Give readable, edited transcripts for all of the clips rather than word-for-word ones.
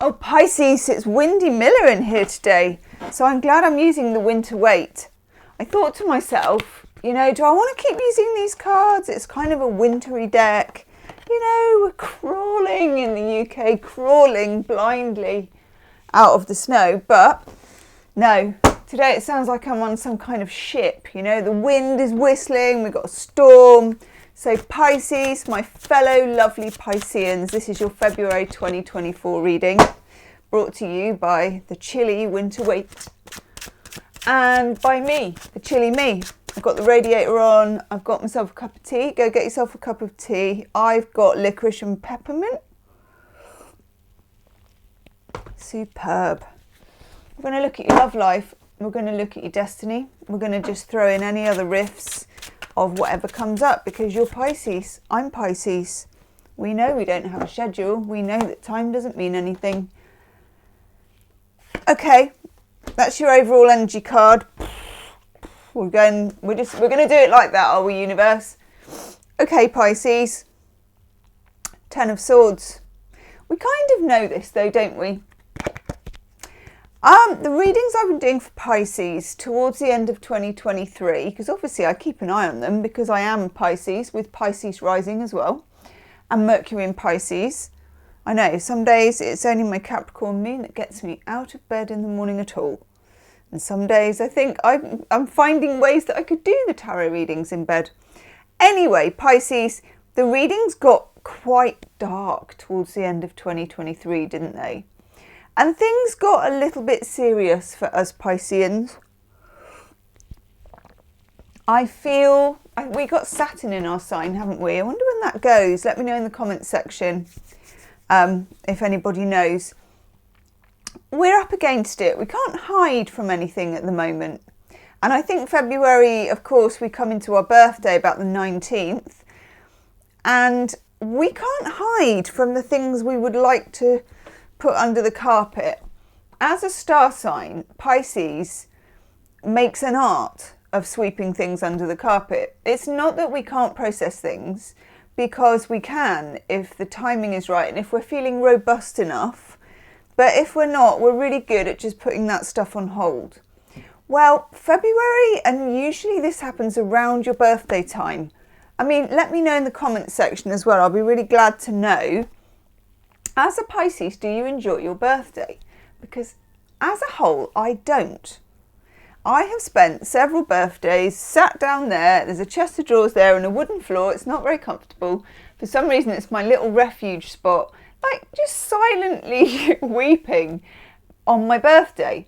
Oh, Pisces, it's Windy Miller in here today, so I'm glad I'm using the winter weight. I thought to myself, you know, do I want to keep using these cards? It's kind of a wintry deck. You know, we're crawling in the UK, crawling blindly out of the snow, but no, today it sounds like I'm on some kind of ship. You know, the wind is whistling, we've got a storm. So Pisces, my fellow lovely Pisceans, this is your February 2024 reading, brought to you by the chilly winter weight and by me, the chilly me. I've got the radiator on, I've got myself a cup of tea. Go get yourself a cup of tea. I've got licorice and peppermint. Superb. We're going to look at your love life. We're going to look at your destiny. We're going to just throw in any other riffs of whatever comes up, because you're Pisces, I'm Pisces. We know we don't have a schedule. We know that time doesn't mean anything. Okay, that's your overall energy card. We're going to do it like that, are we, universe? Okay, Pisces. 10 of Swords. We kind of know this though, don't we? The readings I've been doing for Pisces towards the end of 2023, because obviously I keep an eye on them because I am Pisces, with Pisces rising as well, and Mercury in Pisces. I know, some days it's only my Capricorn moon that gets me out of bed in the morning at all. And some days I think I'm finding ways that I could do the tarot readings in bed. Anyway, Pisces, the readings got quite dark towards the end of 2023, didn't they? And things got a little bit serious for us Pisceans. I feel, we got Saturn in our sign, haven't we? I wonder when that goes. Let me know in the comments section if anybody knows. We're up against it. We can't hide from anything at the moment. And I think February, of course, we come into our birthday about the 19th. And we can't hide from the things we would like to put under the carpet. As a star sign, Pisces makes an art of sweeping things under the carpet. It's not that we can't process things, because we can if the timing is right and if we're feeling robust enough. But if we're not, we're really good at just putting that stuff on hold. Well, February, and usually this happens around your birthday time. I mean, let me know in the comments section as well. I'll be really glad to know. As a Pisces, do you enjoy your birthday? Because as a whole, I don't. I have spent several birthdays sat down there. There's a chest of drawers there and a wooden floor. It's not very comfortable. For some reason, it's my little refuge spot. Like, just silently weeping on my birthday.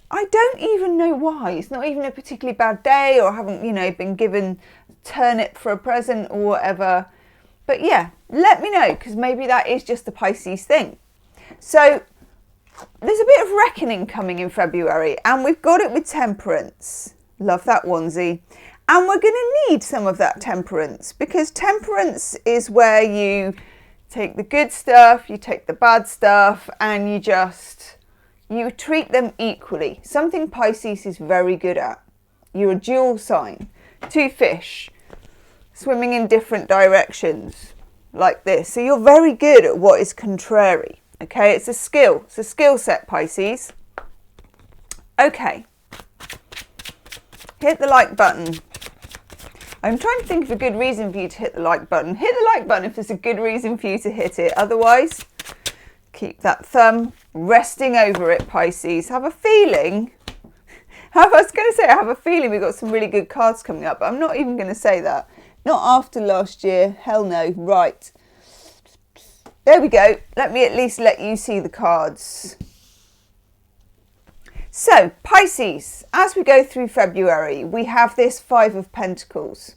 I don't even know why. It's not even a particularly bad day, or I haven't, you know, been given turnip for a present or whatever. But yeah, let me know, because maybe that is just the Pisces thing. So there's a bit of reckoning coming in February, and we've got it with temperance. Love that onesie. And we're going to need some of that temperance, because temperance is where you take the good stuff, you take the bad stuff, and you treat them equally. Something Pisces is very good at. You're a dual sign, 2 fish, swimming in different directions like this. So you're very good at what is contrary. Okay, it's a skill. It's a skill set, Pisces. Okay. Hit the like button. I'm trying to think of a good reason for you to hit the like button. Hit the like button if there's a good reason for you to hit it. Otherwise, keep that thumb resting over it, Pisces. Have a feeling. I was going to say, I have a feeling we've got some really good cards coming up, but I'm not even going to say that. Not after last year. Hell no. Right. There we go. Let me at least let you see the cards. So, Pisces, as we go through February, we have this 5 of Pentacles.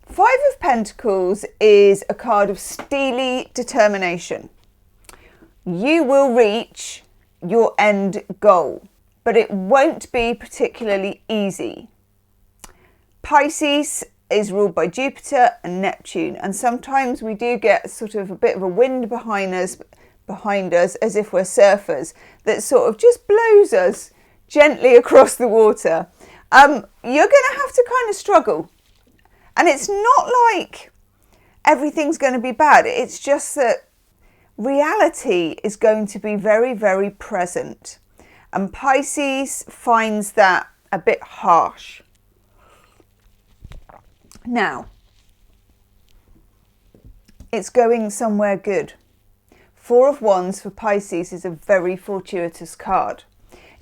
5 of Pentacles is a card of steely determination. You will reach your end goal, but it won't be particularly easy. Pisces is ruled by Jupiter and Neptune, and sometimes we do get sort of a bit of a wind behind us as if we're surfers, that sort of just blows us gently across the water. You're going to have to kind of struggle, and it's not like everything's going to be bad. It's just that reality is going to be very, very present. And Pisces finds that a bit harsh. Now, it's going somewhere good. Four of Wands for Pisces is a very fortuitous card.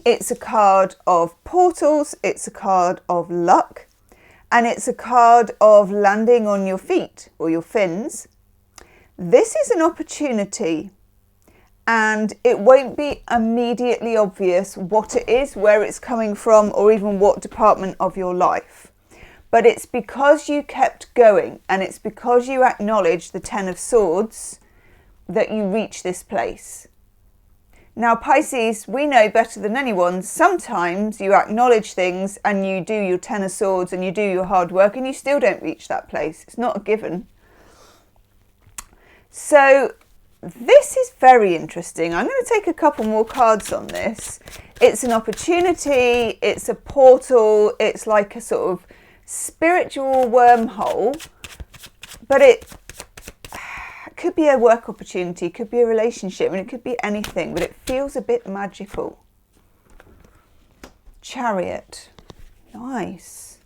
It's a card of portals, it's a card of luck, and it's a card of landing on your feet or your fins. This is an opportunity, and it won't be immediately obvious what it is, where it's coming from, or even what department of your life. But it's because you kept going, and it's because you acknowledge the Ten of Swords that you reach this place. Now, Pisces, we know better than anyone, sometimes you acknowledge things and you do your Ten of Swords and you do your hard work and you still don't reach that place. It's not a given. So this is very interesting. I'm going to take a couple more cards on this. It's an opportunity, it's a portal, it's like a sort of spiritual wormhole, but it could be a work opportunity, could be a relationship, and it could be anything, but it feels a bit magical. Chariot. Nice.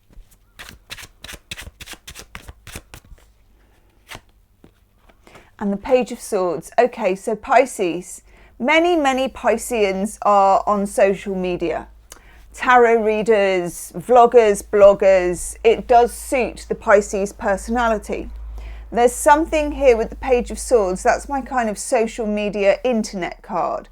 And the Page of Swords. Okay, so Pisces. Many Pisceans are on social media. Tarot readers, vloggers, bloggers. It does suit the Pisces personality. There's something here with the Page of Swords. That's my kind of social media internet card.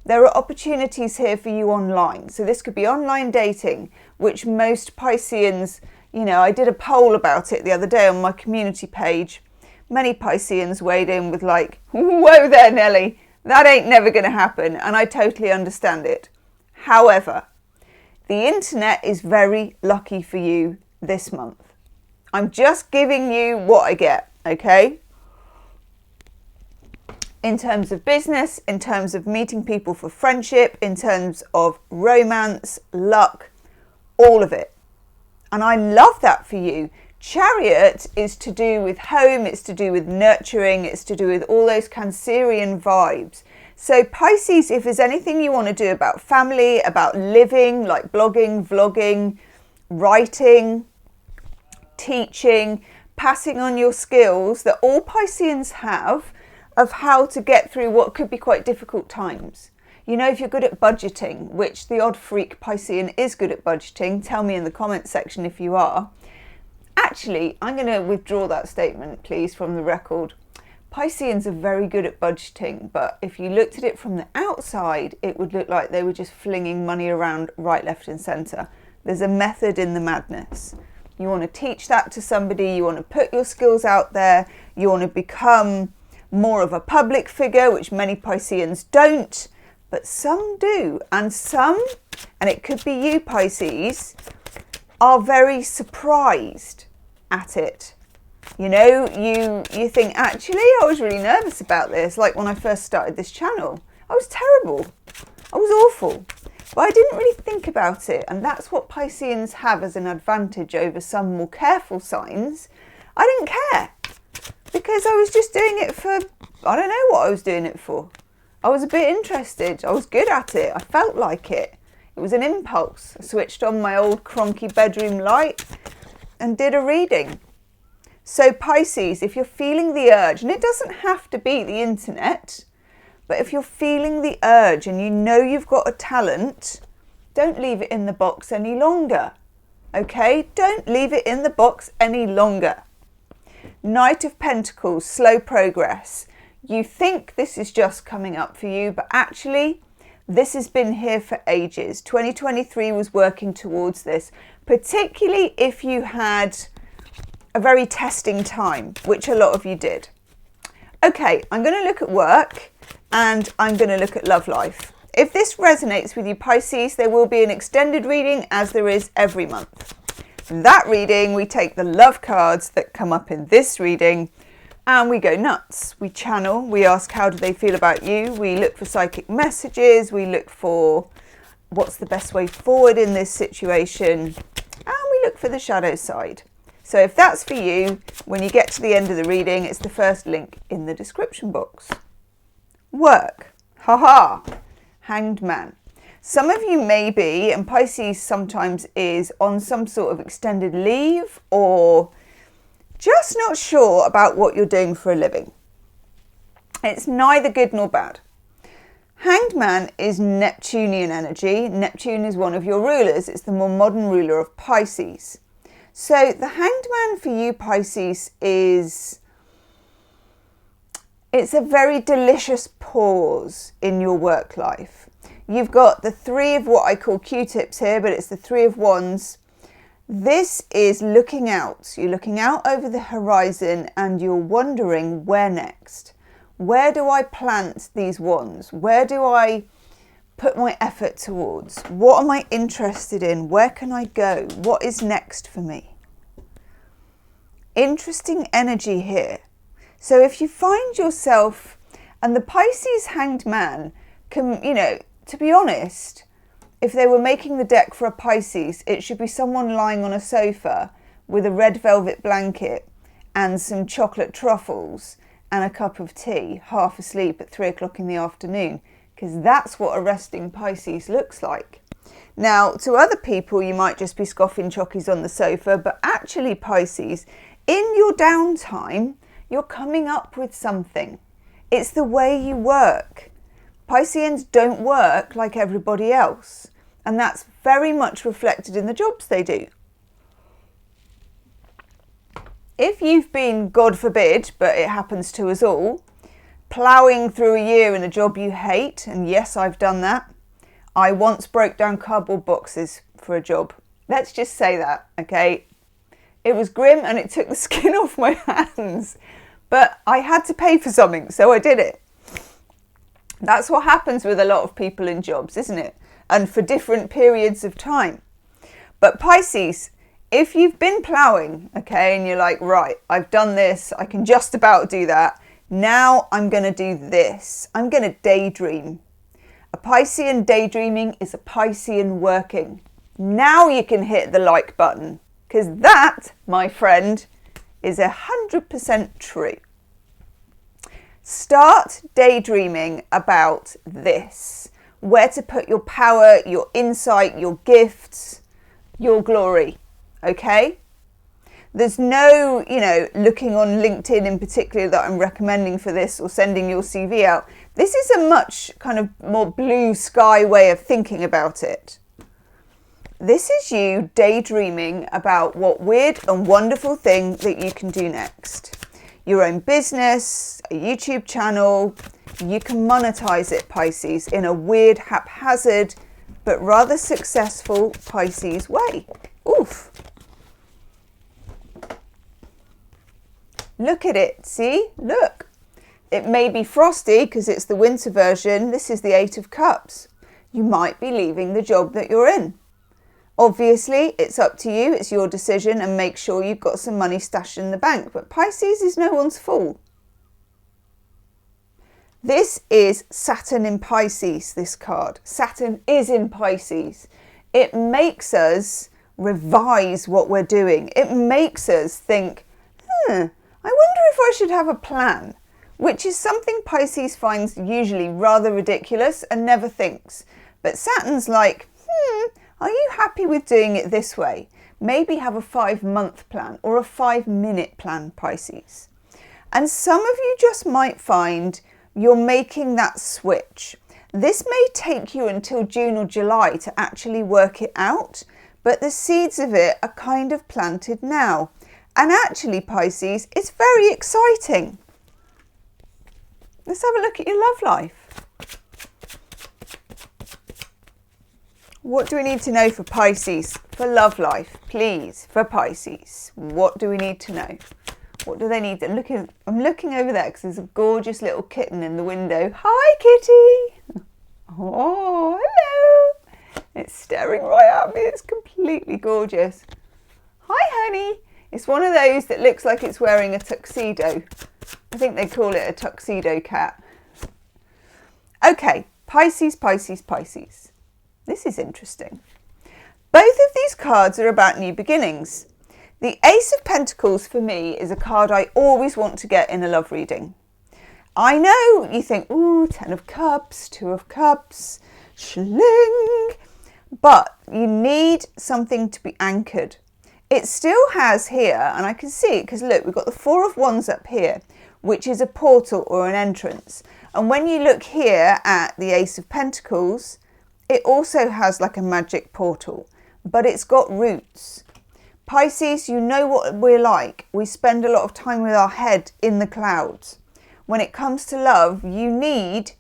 There are opportunities here for you online. So this could be online dating, which most Pisceans, you know, I did a poll about it the other day on my community page. Many Pisceans weighed in with like, whoa there, Nelly, that ain't never going to happen. And I totally understand it. However, the internet is very lucky for you this month. I'm just giving you what I get. Okay, in terms of business, in terms of meeting people for friendship, in terms of romance, luck, all of it. And I love that for you. Chariot is to do with home, it's to do with nurturing, it's to do with all those Cancerian vibes. So Pisces, if there's anything you want to do about family, about living, like blogging, vlogging, writing, teaching, passing on your skills that all Pisceans have of how to get through what could be quite difficult times. You know, if you're good at budgeting, which the odd freak Piscean is good at budgeting, tell me in the comments section if you are. Actually, I'm going to withdraw that statement, please, from the record. Pisceans are very good at budgeting, but if you looked at it from the outside, it would look like they were just flinging money around right, left and centre. There's a method in the madness. You want to teach that to somebody, you want to put your skills out there, you want to become more of a public figure, which many Pisceans don't, but some do. And some, and it could be you Pisces, are very surprised at it. You know, you think, actually, I was really nervous about this. Like when I first started this channel, I was terrible. I was awful. But I didn't really think about it, and that's what Pisceans have as an advantage over some more careful signs. I didn't care, because I was just doing it for, I don't know what I was doing it for. I was a bit interested, I was good at it, I felt like it. It was an impulse. I switched on my old cronky bedroom light and did a reading. So Pisces, if you're feeling the urge, and it doesn't have to be the internet, but if you're feeling the urge and you know you've got a talent, don't leave it in the box any longer. Okay? Don't leave it in the box any longer. Knight of Pentacles, slow progress. You think this is just coming up for you, but actually, this has been here for ages. 2023 was working towards this, particularly if you had a very testing time, which a lot of you did. Okay, I'm going to look at work and I'm going to look at love life. If this resonates with you Pisces, there will be an extended reading as there is every month. In that reading, we take the love cards that come up in this reading and we go nuts. We channel, we ask how do they feel about you, we look for psychic messages, we look for what's the best way forward in this situation, and we look for the shadow side. So if that's for you, when you get to the end of the reading, it's the first link in the description box. Work. Haha. Hanged Man. Some of you may be, and Pisces sometimes is, on some sort of extended leave or just not sure about what you're doing for a living. It's neither good nor bad. Hanged Man is Neptunian energy. Neptune is one of your rulers. It's the more modern ruler of Pisces. So the Hanged Man for you, Pisces, it's a very delicious pause in your work life. You've got the three of what I call Q-tips here, but it's the three of wands. This is looking out. You're looking out over the horizon and you're wondering where next. Where do I plant these wands? Where do I put my effort towards? What am I interested in? Where can I go? What is next for me? Interesting energy here. So if you find yourself, and the Pisces Hanged Man can, to be honest, if they were making the deck for a Pisces, it should be someone lying on a sofa with a red velvet blanket and some chocolate truffles and a cup of tea, half asleep at 3 o'clock in the afternoon, because that's what a resting Pisces looks like. Now, to other people, you might just be scoffing chockies on the sofa, but actually, Pisces, in your downtime, you're coming up with something. It's the way you work. Pisceans don't work like everybody else, and that's very much reflected in the jobs they do. If you've been, God forbid, but it happens to us all, ploughing through a year in a job you hate, and yes, I've done that. I once broke down cardboard boxes for a job. Let's just say that, okay? It was grim and it took the skin off my hands, but I had to pay for something, so I did it. That's what happens with a lot of people in jobs, isn't it? And for different periods of time. But Pisces, if you've been ploughing, okay, and you're like, right, I've done this, I can just about do that. Now I'm going to do this. I'm going to daydream. A Piscean daydreaming is a Piscean working. Now you can hit the like button, because that, my friend, is 100% true. Start daydreaming about this. Where to put your power, your insight, your gifts, your glory. Okay? There's no, looking on LinkedIn in particular that I'm recommending for this or sending your CV out. This is a much kind of more blue sky way of thinking about it. This is you daydreaming about what weird and wonderful thing that you can do next. Your own business, a YouTube channel. You can monetize it, Pisces, in a weird, haphazard, but rather successful Pisces way. Oof. Look at it, see? Look. It may be frosty because it's the winter version. This is the 8 of Cups. You might be leaving the job that you're in. Obviously, it's up to you. It's your decision, and make sure you've got some money stashed in the bank. But Pisces is no one's fool. This is Saturn in Pisces, this card. Saturn is in Pisces. It makes us revise what we're doing. It makes us think, I wonder if I should have a plan, which is something Pisces finds usually rather ridiculous and never thinks. But Saturn's like, are you happy with doing it this way? Maybe have a 5-month plan or a 5-minute plan, Pisces. And some of you just might find you're making that switch. This may take you until June or July to actually work it out, but the seeds of it are kind of planted now. And actually, Pisces, it's very exciting. Let's have a look at your love life. What do we need to know for Pisces? For love life, please, for Pisces. What do we need to know? What do they need? I'm looking over there because there's a gorgeous little kitten in the window. Hi, kitty. Oh, hello. It's staring right at me. It's completely gorgeous. Hi, honey. It's one of those that looks like it's wearing a tuxedo. I think they call it a tuxedo cat. Okay, Pisces, Pisces, Pisces. This is interesting. Both of these cards are about new beginnings. The Ace of Pentacles for me is a card I always want to get in a love reading. I know you think, ooh, 10 of Cups, 2 of Cups, schling. But you need something to be anchored. It still has here, and I can see it because look, we've got the 4 of Wands up here, which is a portal or an entrance. And when you look here at the Ace of Pentacles, it also has like a magic portal, but it's got roots. Pisces, you know what we're like. We spend a lot of time with our head in the clouds. When it comes to love, you need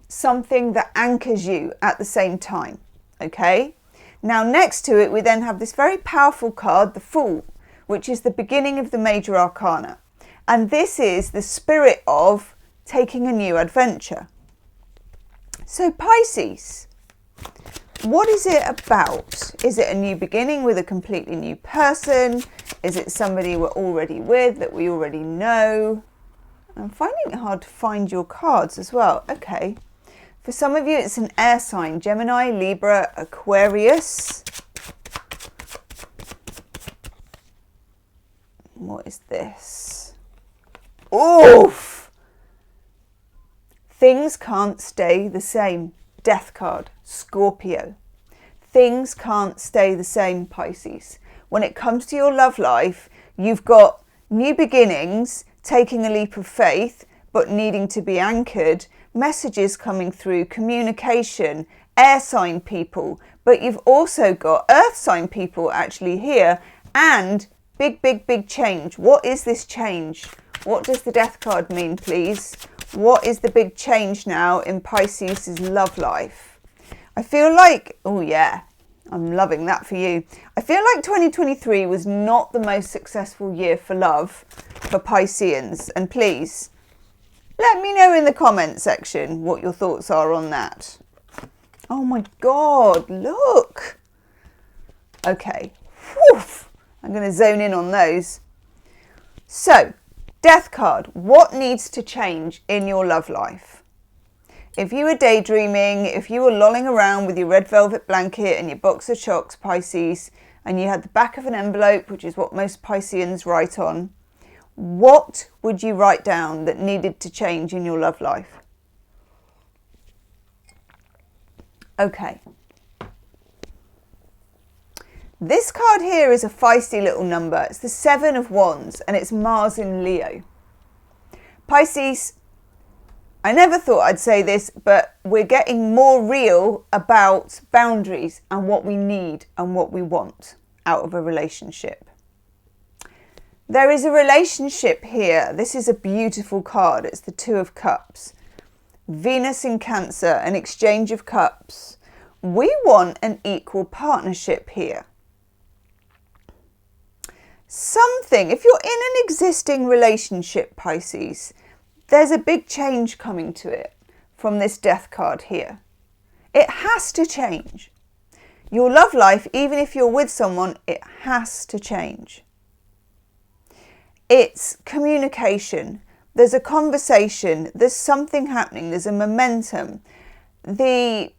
something that anchors you at the same time, okay? Now, next to it, we then have this very powerful card, the Fool, which is the beginning of the major arcana. And this is the spirit of taking a new adventure. So Pisces, what is it about? Is it a new beginning with a completely new person? Is it somebody we're already with that we already know? I'm finding it hard to find your cards as well. Okay. For some of you, it's an air sign. Gemini, Libra, Aquarius. What is this? Oof! Things can't stay the same. Death card. Scorpio. Things can't stay the same, Pisces. When it comes to your love life, you've got new beginnings, taking a leap of faith, but needing to be anchored, messages coming through, communication, air sign people, but you've also got earth sign people actually here, and big change. What is this change? What does the death card mean, please? What is the big change now in Pisces' love life? I feel like, oh yeah, I'm loving that for you. I feel like 2023 was not the most successful year for love for Pisceans, and please, let me know in the comment section what your thoughts are on that. Oh my God, look. Okay, whew. I'm going to zone in on those. So, death card, what needs to change in your love life? If you were daydreaming, if you were lolling around with your red velvet blanket and your box of chocks, Pisces, and you had the back of an envelope, which is what most Pisceans write on, what would you write down that needed to change in your love life? Okay. This card here is a feisty little number. It's the 7 of Wands and it's Mars in Leo. Pisces, I never thought I'd say this, but we're getting more real about boundaries and what we need and what we want out of a relationship. There is a relationship here. This is a beautiful card. It's the 2 of Cups. Venus in Cancer, an exchange of cups. We want an equal partnership here. Something, if you're in an existing relationship, Pisces, there's a big change coming to it from this death card here. It has to change. Your love life, even if you're with someone, it has to change. It's communication. There's a conversation. There's something happening. There's a momentum. The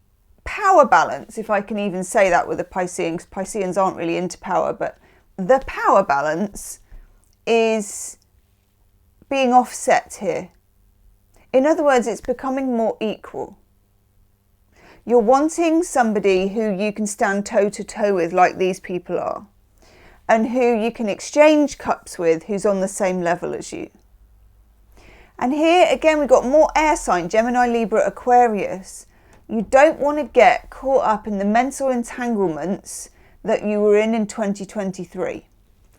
power balance, if I can even say that with a Piscean, because Pisceans aren't really into power, but the power balance is being offset here. In other words, it's becoming more equal. You're wanting somebody who you can stand toe to toe with, like these people are, and who you can exchange cups with, who's on the same level as you. And here again, we've got more air sign, Gemini, Libra, Aquarius. You don't want to get caught up in the mental entanglements that you were in 2023,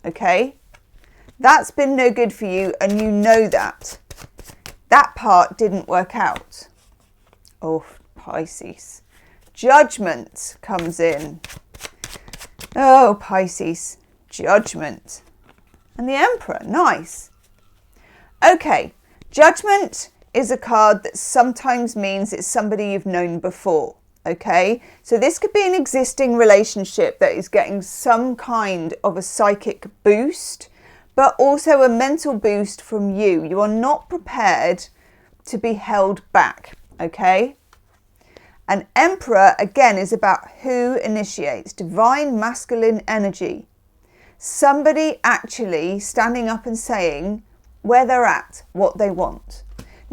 okay? That's been no good for you, and you know that. That part didn't work out. Oh, Pisces. Judgment comes in. Oh, Pisces. Judgment. And the Emperor, nice. Okay, Judgment is a card that sometimes means it's somebody you've known before, okay? So this could be an existing relationship that is getting some kind of a psychic boost, but also a mental boost from you. You are not prepared to be held back, okay? An Emperor, again, is about who initiates, divine masculine energy. Somebody actually standing up and saying where they're at, what they want.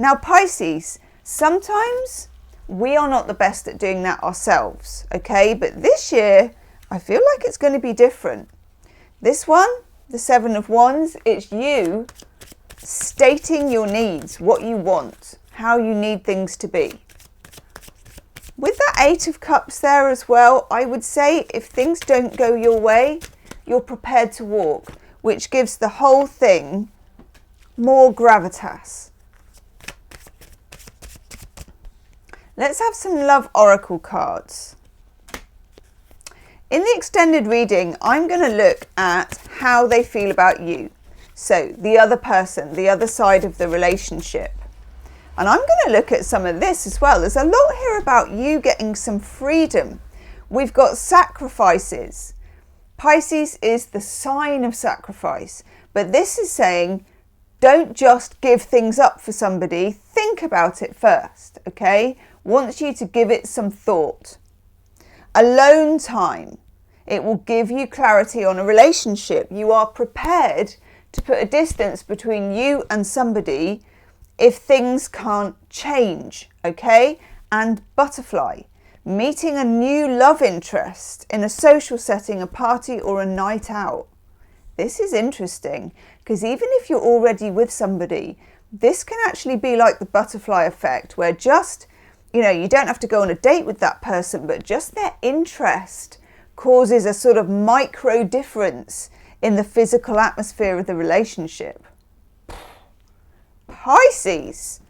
Now, Pisces, sometimes we are not the best at doing that ourselves, okay? But this year, I feel like it's going to be different. This one, the Seven of Wands, it's you stating your needs, what you want, how you need things to be. With that Eight of Cups there as well, I would say if things don't go your way, you're prepared to walk, which gives the whole thing more gravitas. Let's have some love oracle cards. In the extended reading, I'm going to look at how they feel about you. So the other person, the other side of the relationship. And I'm going to look at some of this as well. There's a lot here about you getting some freedom. We've got sacrifices. Pisces is the sign of sacrifice. But this is saying, don't just give things up for somebody. Think about it first, okay? Wants you to give it some thought. Alone time. It will give you clarity on a relationship. You are prepared to put a distance between you and somebody if things can't change, okay? And butterfly. Meeting a new love interest in a social setting, a party or a night out. This is interesting because even if you're already with somebody, this can actually be like the butterfly effect where just, you know, you don't have to go on a date with that person, but just their interest causes a sort of micro difference in the physical atmosphere of the relationship. Pisces.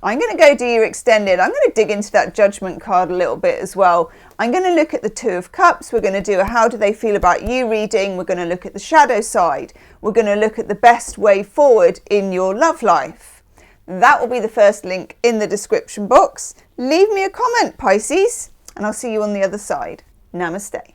I'm going to go do your extended. I'm going to dig into that Judgment card a little bit as well. I'm going to look at the Two of Cups. We're going to do a how do they feel about you reading. We're going to look at the shadow side. We're going to look at the best way forward in your love life. That will be the first link in the description box. Leave me a comment, Pisces, and I'll see you on the other side. Namaste.